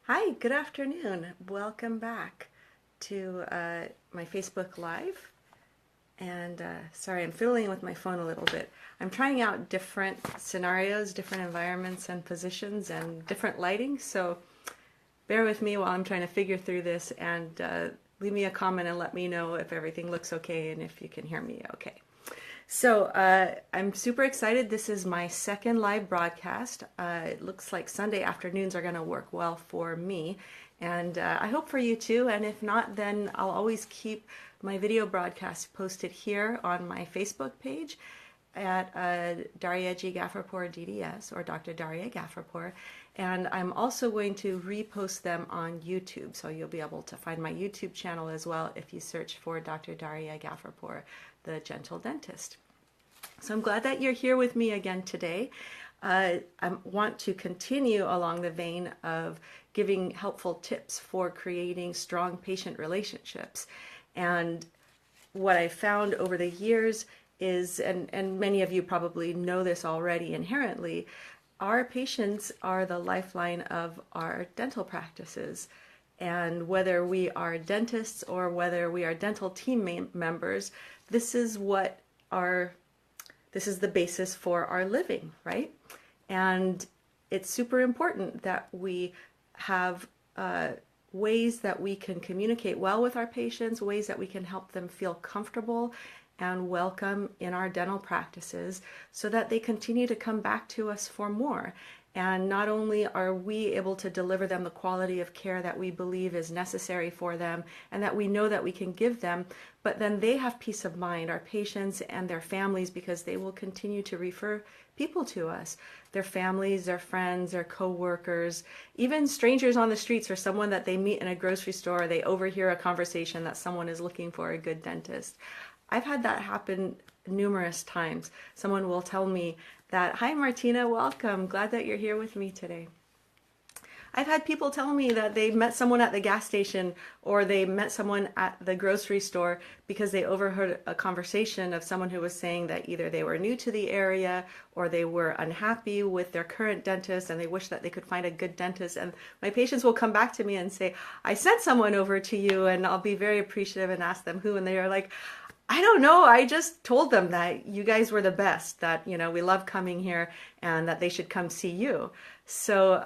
Hi, good afternoon. Welcome back to my Facebook Live. And sorry, I'm fiddling with my phone a little bit. I'm trying out different scenarios, different environments and positions and different lighting. So bear with me while I'm trying to figure through this, and leave me a comment and let me know if everything looks okay and if you can hear me okay. So I'm super excited. This is my second live broadcast. It looks like Sunday afternoons are going to work well for me, and I hope for you too. And if not, then I'll always keep my video broadcast posted here on my Facebook page at Darya G. Ghafourpour DDS, or Dr. Darya Ghafourpour. And I'm also going to repost them on YouTube, so you'll be able to find my YouTube channel as well if you search for Dr. Darya Ghafourpour, the Gentle Dentist. So I'm glad that you're here with me again today. I want to continue along the vein of giving helpful tips for creating strong patient relationships. And what I found over the years is, and many of you probably know this already inherently, our patients are the lifeline of our dental practices. And whether we are dentists or whether we are dental team members, this is the basis for our living, right? And it's super important that we have ways that we can communicate well with our patients, ways that we can help them feel comfortable and welcome in our dental practices so that they continue to come back to us for more. And not only are we able to deliver them the quality of care that we believe is necessary for them and that we know that we can give them, but then they have peace of mind, our patients and their families, because they will continue to refer people to us, their families, their friends, their co-workers, even strangers on the streets, or someone that they meet in a grocery store. They overhear a conversation that someone is looking for a good dentist. I've had that happen numerous times. Someone will tell me that, "Hi Martina, welcome, glad that you're here with me today." I've had people tell me that they met someone at the gas station or they met someone at the grocery store because they overheard a conversation of someone who was saying that either they were new to the area or they were unhappy with their current dentist and they wish that they could find a good dentist. And my patients will come back to me and say, "I sent someone over to you," and I'll be very appreciative and ask them who, and they are like, "I don't know, I just told them that you guys were the best, that, we love coming here and that they should come see you." So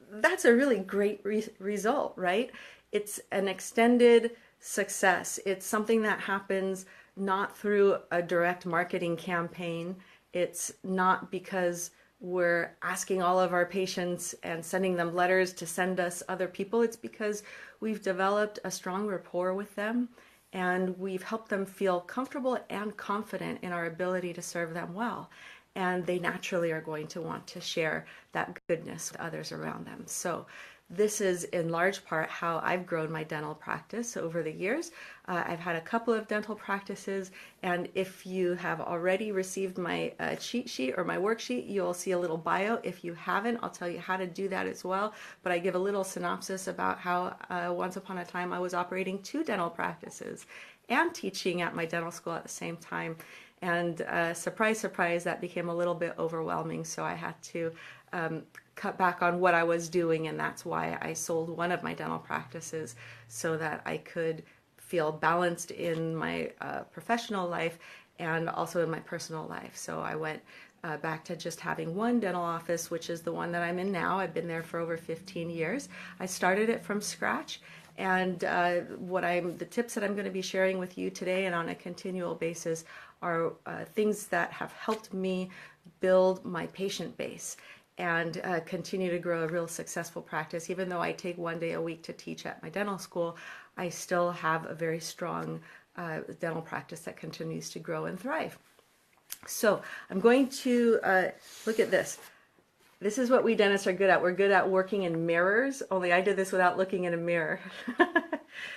that's a really great result, right? It's an extended success. It's something that happens not through a direct marketing campaign. It's not because we're asking all of our patients and sending them letters to send us other people. It's because we've developed a strong rapport with them and we've helped them feel comfortable and confident in our ability to serve them well. And they naturally are going to want to share that goodness with others around them. So this is in large part how I've grown my dental practice over the years. I've had a couple of dental practices, and if you have already received my cheat sheet or my worksheet, you'll see a little bio. If you haven't, I'll tell you how to do that as well. But I give a little synopsis about how once upon a time I was operating 2 dental practices and teaching at my dental school at the same time. And surprise, surprise, that became a little bit overwhelming, so I had to cut back on what I was doing, and that's why I sold one of my dental practices so that I could feel balanced in my professional life and also in my personal life. So I went back to just having one dental office, which is the one that I'm in now. I've been there for over 15 years. I started it from scratch. And the tips that I'm going to be sharing with you today and on a continual basis are things that have helped me build my patient base and continue to grow a real successful practice. Even though I take 1 day a week to teach at my dental school, I still have a very strong dental practice that continues to grow and thrive. So I'm going to look at this. This is what we dentists are good at. We're good at working in mirrors, only I did this without looking in a mirror.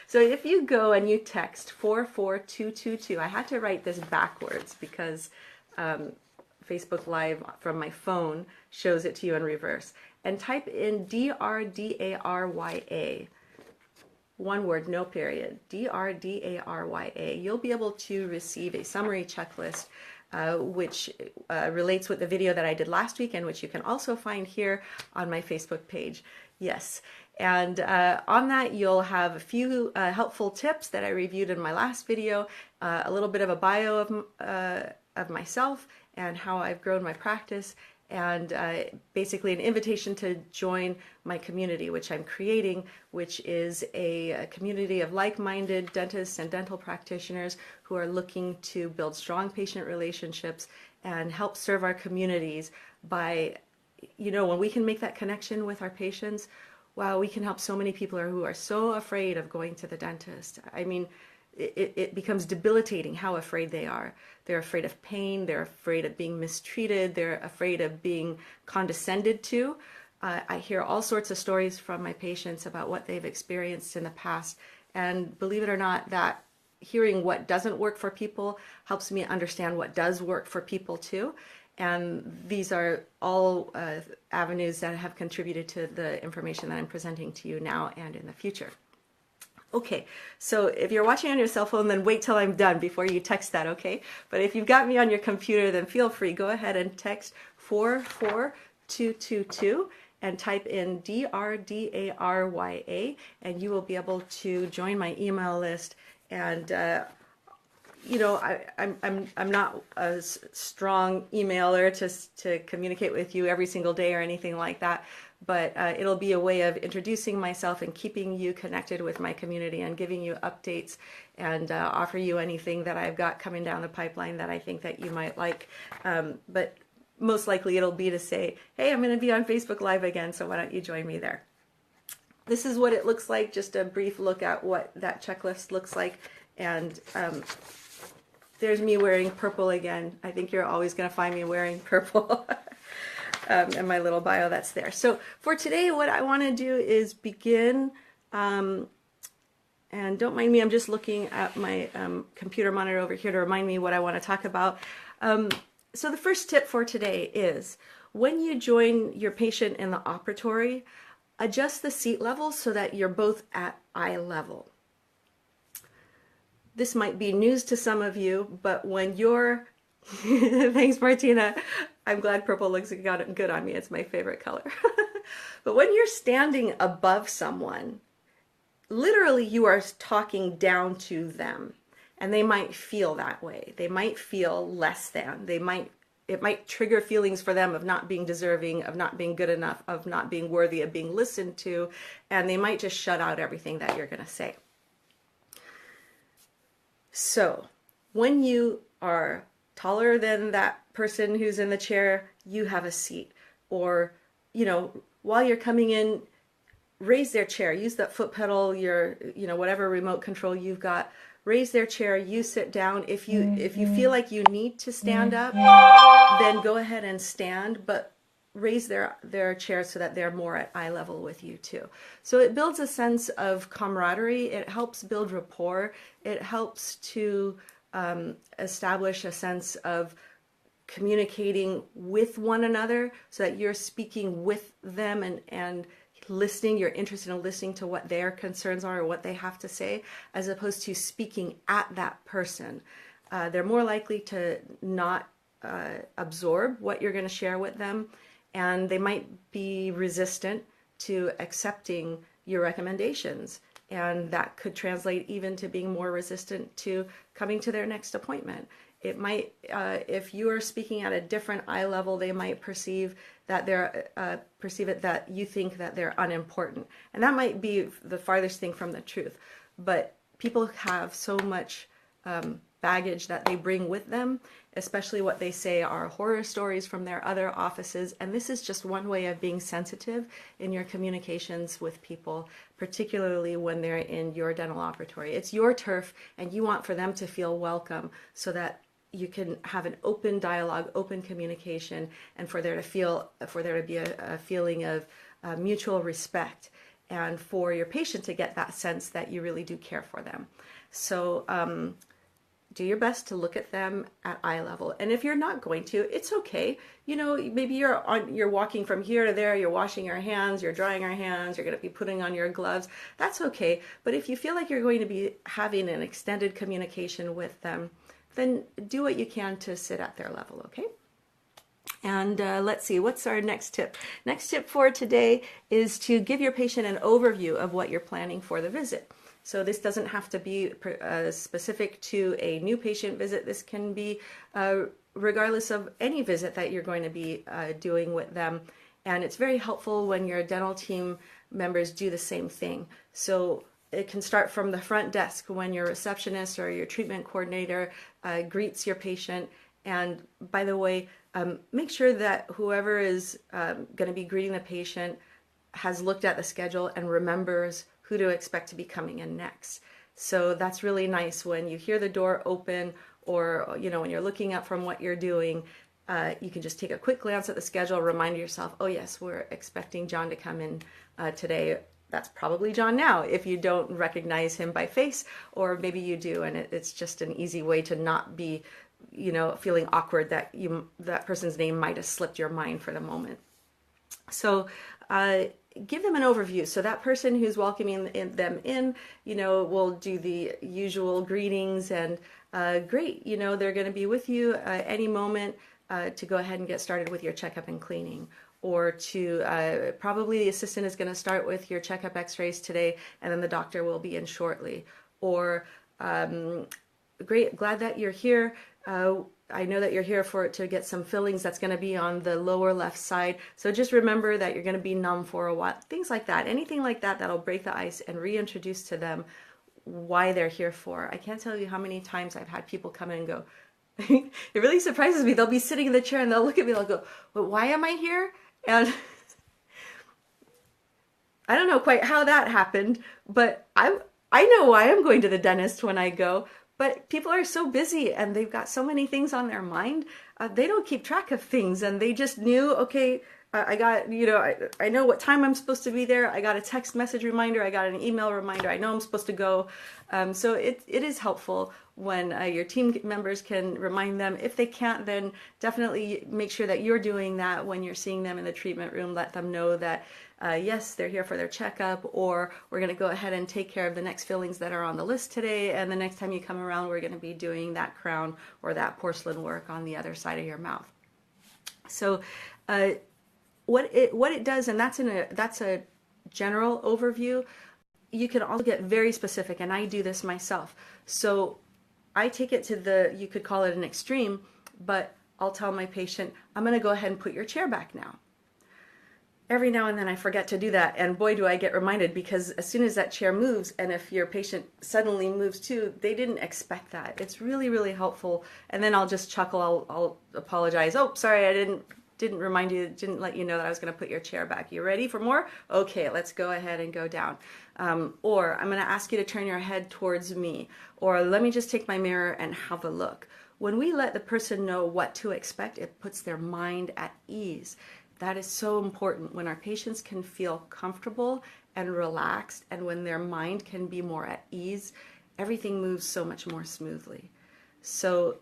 So if you go and you text 44222, I had to write this backwards because Facebook Live from my phone shows it to you in reverse. And type in DRDARYA. One word, no period. DRDARYA. You'll be able to receive a summary checklist which relates with the video that I did last week, and which you can also find here on my Facebook page. Yes. And on that, you'll have a few helpful tips that I reviewed in my last video, a little bit of a bio of myself and how I've grown my practice, and basically an invitation to join my community, which I'm creating, which is a community of like-minded dentists and dental practitioners who are looking to build strong patient relationships and help serve our communities by, when we can make that connection with our patients, wow, we can help so many people who are so afraid of going to the dentist. I mean, it becomes debilitating how afraid they are. They're afraid of pain. They're afraid of being mistreated. They're afraid of being condescended to. I hear all sorts of stories from my patients about what they've experienced in the past. And believe it or not, that hearing what doesn't work for people helps me understand what does work for people too. And these are all avenues that have contributed to the information that I'm presenting to you now and in the future. Okay, so if you're watching on your cell phone, then wait till I'm done before you text that, okay? But if you've got me on your computer, then feel free. Go ahead and text 44222 and type in DRDARYA, and you will be able to join my email list. And I'm not a strong emailer to communicate with you every single day or anything like that, but it'll be a way of introducing myself and keeping you connected with my community and giving you updates and offer you anything that I've got coming down the pipeline that I think that you might like. But most likely it'll be to say, hey, I'm going to be on Facebook Live again, so why don't you join me there? This is what it looks like, just a brief look at what that checklist looks like. And there's me wearing purple again. I think you're always going to find me wearing purple. And my little bio that's there. So for today, what I want to do is begin, and don't mind me, I'm just looking at my computer monitor over here to remind me what I want to talk about. So the first tip for today is when you join your patient in the operatory, adjust the seat level so that you're both at eye level. This might be news to some of you, but when you're thanks, Martina. I'm glad purple looks good on me. It's my favorite color. But when you're standing above someone, literally you are talking down to them, and they might feel that way. They might feel less than. It might trigger feelings for them of not being deserving, of not being good enough, of not being worthy of being listened to, and they might just shut out everything that you're going to say. So when you are taller than that person who's in the chair, you have a seat. Or, while you're coming in, raise their chair. Use that foot pedal, whatever remote control you've got. Raise their chair, you sit down. If you feel like you need to stand up, then go ahead and stand, but raise their chair so that they're more at eye level with you too. So it builds a sense of camaraderie. It helps build rapport. It helps to establish a sense of communicating with one another so that you're speaking with them and listening. You're interested in listening to what their concerns are or what they have to say, as opposed to speaking at that person. They're more likely to not absorb what you're going to share with them, and they might be resistant to accepting your recommendations. And that could translate even to being more resistant to coming to their next appointment. It might, if you are speaking at a different eye level, they might perceive that that you think that they're unimportant. And that might be the farthest thing from the truth. But people have so much baggage that they bring with them, especially what they say are horror stories from their other offices. And this is just one way of being sensitive in your communications with people, particularly when they're in your dental operatory. It's your turf, and you want for them to feel welcome so that you can have an open dialogue, open communication, and for there to be a feeling of mutual respect, and for your patient to get that sense that you really do care for them. So do your best to look at them at eye level. And if you're not going to, it's okay. Maybe you're walking from here to there, you're washing your hands, you're drying your hands, you're going to be putting on your gloves. That's okay. But if you feel like you're going to be having an extended communication with them, then do what you can to sit at their level, okay? And let's see, what's our next tip? Next tip for today is to give your patient an overview of what you're planning for the visit. So this doesn't have to be specific to a new patient visit. This can be regardless of any visit that you're going to be doing with them. And it's very helpful when your dental team members do the same thing. So it can start from the front desk when your receptionist or your treatment coordinator greets your patient. And by the way, make sure that whoever is going to be greeting the patient has looked at the schedule and remembers who to expect to be coming in next. So that's really nice when you hear the door open, or when you're looking up from what you're doing, you can just take a quick glance at the schedule, remind yourself, oh yes, we're expecting John to come in today. That's probably John now, if you don't recognize him by face, or maybe you do, and it's just an easy way to not be feeling awkward that that person's name might have slipped your mind for the moment. So give them an overview. So that person who's welcoming them in, will do the usual greetings and great, they're going to be with you any moment to go ahead and get started with your checkup and cleaning. Or to probably the assistant is going to start with your checkup x-rays today, and then the doctor will be in shortly. Or great, glad that you're here. I know that you're here to get some fillings. That's going to be on the lower left side. So just remember that you're going to be numb for a while. Things like that. Anything like that that'll break the ice and reintroduce to them why they're here for. I can't tell you how many times I've had people come in and go, it really surprises me. They'll be sitting in the chair and they'll look at me and they'll go, well, why am I here? And I don't know quite how that happened, but I know why I'm going to the dentist when I go. But people are so busy and they've got so many things on their mind. They don't keep track of things, and they just knew, okay, I got, I know what time I'm supposed to be there. I got a text message reminder. I got an email reminder. I know I'm supposed to go. So it is helpful when your team members can remind them. If they can't, then definitely make sure that you're doing that when you're seeing them in the treatment room. Let them know that, yes, they're here for their checkup, or we're going to go ahead and take care of the next fillings that are on the list today. And the next time you come around, we're going to be doing that crown or that porcelain work on the other side of your mouth. So, what it does, and that's a general overview. You can also get very specific, and I do this myself. So I take it to you could call it an extreme, but I'll tell my patient, I'm going to go ahead and put your chair back now. Every now and then I forget to do that, and boy, do I get reminded, because as soon as that chair moves, and if your patient suddenly moves too, they didn't expect that. It's really, really helpful. And then I'll just chuckle. I'll apologize. Oh, sorry, I didn't remind you, didn't let you know that I was going to put your chair back. You ready for more? Okay, let's go ahead and go down. Or I'm going to ask you to turn your head towards me. Or let me just take my mirror and have a look. When we let the person know what to expect, it puts their mind at ease. That is so important. When our patients can feel comfortable and relaxed, and when their mind can be more at ease, everything moves so much more smoothly. So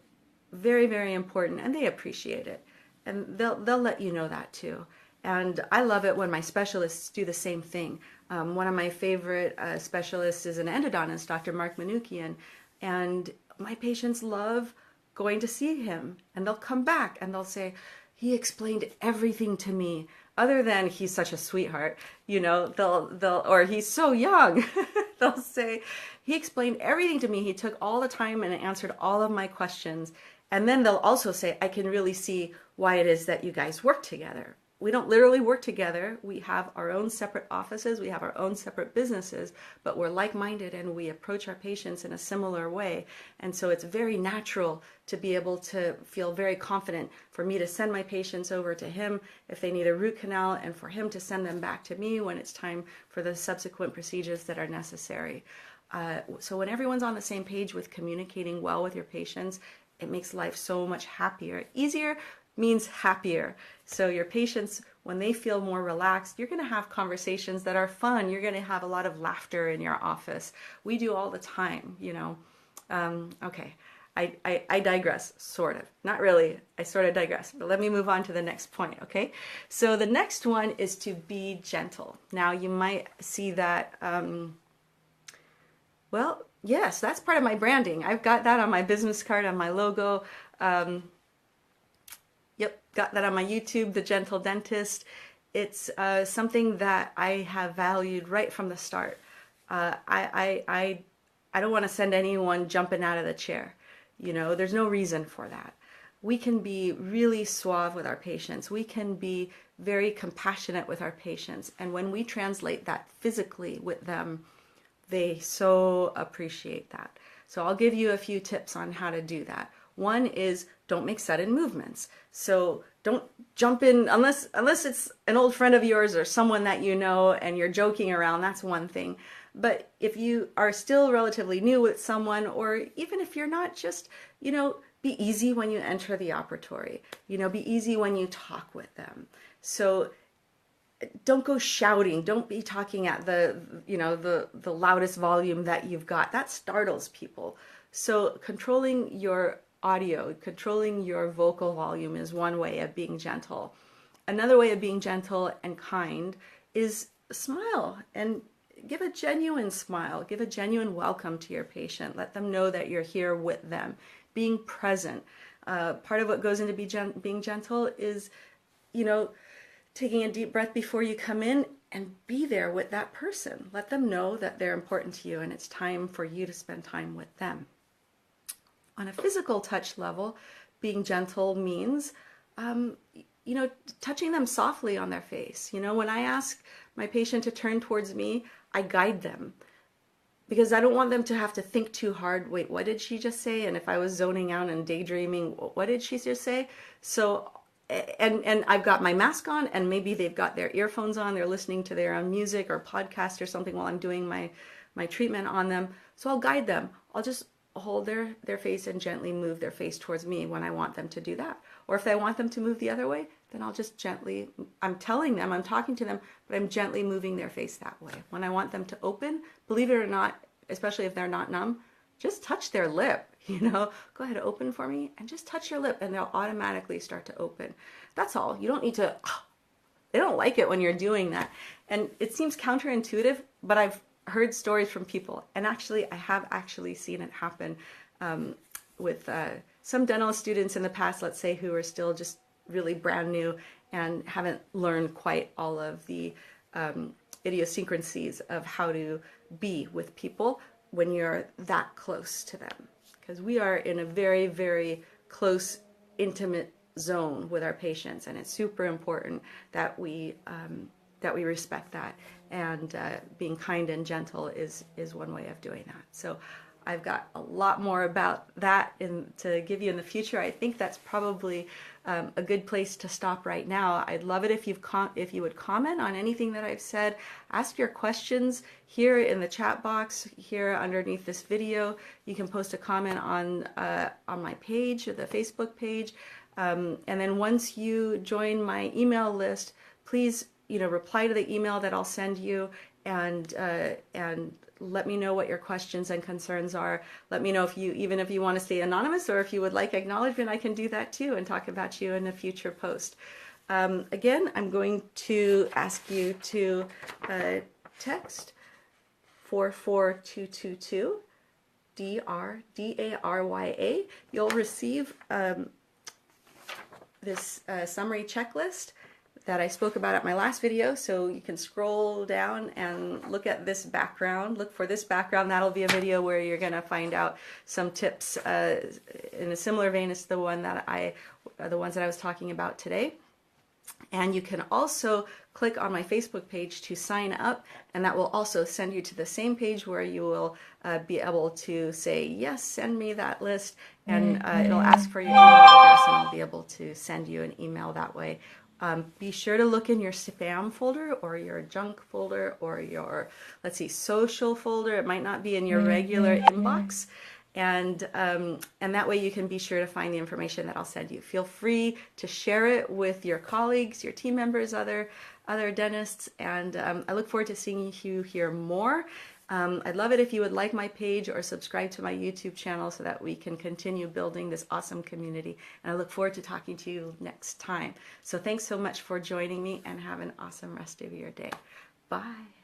very, very important, and they appreciate it. And they'll let you know that too. And I love it when my specialists do the same thing. One of my favorite specialists is an endodontist, Dr. Mark Manoukian, and my patients love going to see him. And they'll come back and they'll say, he explained everything to me, other than he's such a sweetheart, or he's so young. They'll say, he explained everything to me. He took all the time and answered all of my questions. And then they'll also say, I can really see why it is that you guys work together. We don't literally work together. We have our own separate offices. We have our own separate businesses, but we're like-minded and we approach our patients in a similar way. And so it's very natural to be able to feel very confident for me to send my patients over to him if they need a root canal, and for him to send them back to me when it's time for the subsequent procedures that are necessary. So when everyone's on the same page with communicating well with your patients, it makes life so much happier. Easier means happier. So your patients, when they feel more relaxed, you're going to have conversations that are fun. You're going to have a lot of laughter in your office. We do all the time, Okay, I digress, sort of. Not really, I sort of digress. But let me move on to the next point, okay? So the next one is to be gentle. Now you might see that, Yes, that's part of my branding. I've got that on my business card, on my logo. Yep, got that on my YouTube, The Gentle Dentist. It's something that I have valued right from the start. I don't want to send anyone jumping out of the chair. You know, there's no reason for that. We can be really suave with our patients. We can be very compassionate with our patients. And when we translate that physically with them, they so appreciate that. So I'll give you a few tips on how to do that. One is don't make sudden movements. So don't jump in unless it's an old friend of yours or someone that you know and you're joking around, that's one thing. But if you are still relatively new with someone, or even if you're not, just, you know, be easy when you enter the operatory. You know, be easy when you talk with them. So don't go shouting. Don't be talking at the loudest volume that you've got. That startles people. So controlling your audio, controlling your vocal volume is one way of being gentle. Another way of being gentle and kind is smile and give a genuine smile. Give a genuine welcome to your patient. Let them know that you're here with them. Being present. Part of what goes into being gentle is, you know, taking a deep breath before you come in and be there with that person. Let them know that they're important to you and it's time for you to spend time with them. On a physical touch level, being gentle means, you know, touching them softly on their face. You know, when I ask my patient to turn towards me, I guide them because I don't want them to have to think too hard. Wait, what did she just say? And if I was zoning out and daydreaming, what did she just say? So and I've got my mask on and maybe they've got their earphones on, they're listening to their own music or podcast or something while I'm doing my treatment on them. So I'll guide them. I'll just hold their face and gently move their face towards me when I want them to do that. Or if I want them to move the other way, then I'll just gently, I'm telling them, I'm talking to them, but I'm gently moving their face that way. When I want them to open, believe it or not, especially if they're not numb, just touch their lip, you know, go ahead, open for me and just touch your lip and they'll automatically start to open. That's all. You don't need to, they don't like it when you're doing that. And it seems counterintuitive, but I've heard stories from people and actually I have actually seen it happen with some dental students in the past, let's say, who are still just really brand new and haven't learned quite all of the idiosyncrasies of how to be with people when you're that close to them, because we are in a very, very close, intimate zone with our patients, and it's super important that we respect that. And being kind and gentle is one way of doing that. So I've got a lot more about that to give you in the future. I think that's probably a good place to stop right now. I'd love it if you would comment on anything that I've said. Ask your questions here in the chat box here underneath this video. You can post a comment on my page, or the Facebook page, and then once you join my email list, please, you know, reply to the email that I'll send you and let me know what your questions and concerns are. Let me know if you want to stay anonymous or if you would like acknowledgement, I can do that too and talk about you in a future post. Again, I'm going to ask you to text 44222 DRDARYA. You'll receive this summary checklist that I spoke about at my last video, so you can scroll down and look at this background. Look for this background. That'll be a video where you're going to find out some tips in a similar vein as the ones that I was talking about today. And you can also click on my Facebook page to sign up, and that will also send you to the same page where you will be able to say, yes, send me that list, and it'll ask for your email address, and I'll be able to send you an email that way. Be sure to look in your spam folder or your junk folder or your, let's see, social folder. It might not be in your regular inbox. And that way you can be sure to find the information that I'll send you. Feel free to share it with your colleagues, your team members, other dentists, and I look forward to seeing you here more. I'd love it if you would like my page or subscribe to my YouTube channel so that we can continue building this awesome community. And I look forward to talking to you next time. So thanks so much for joining me, and have an awesome rest of your day. Bye.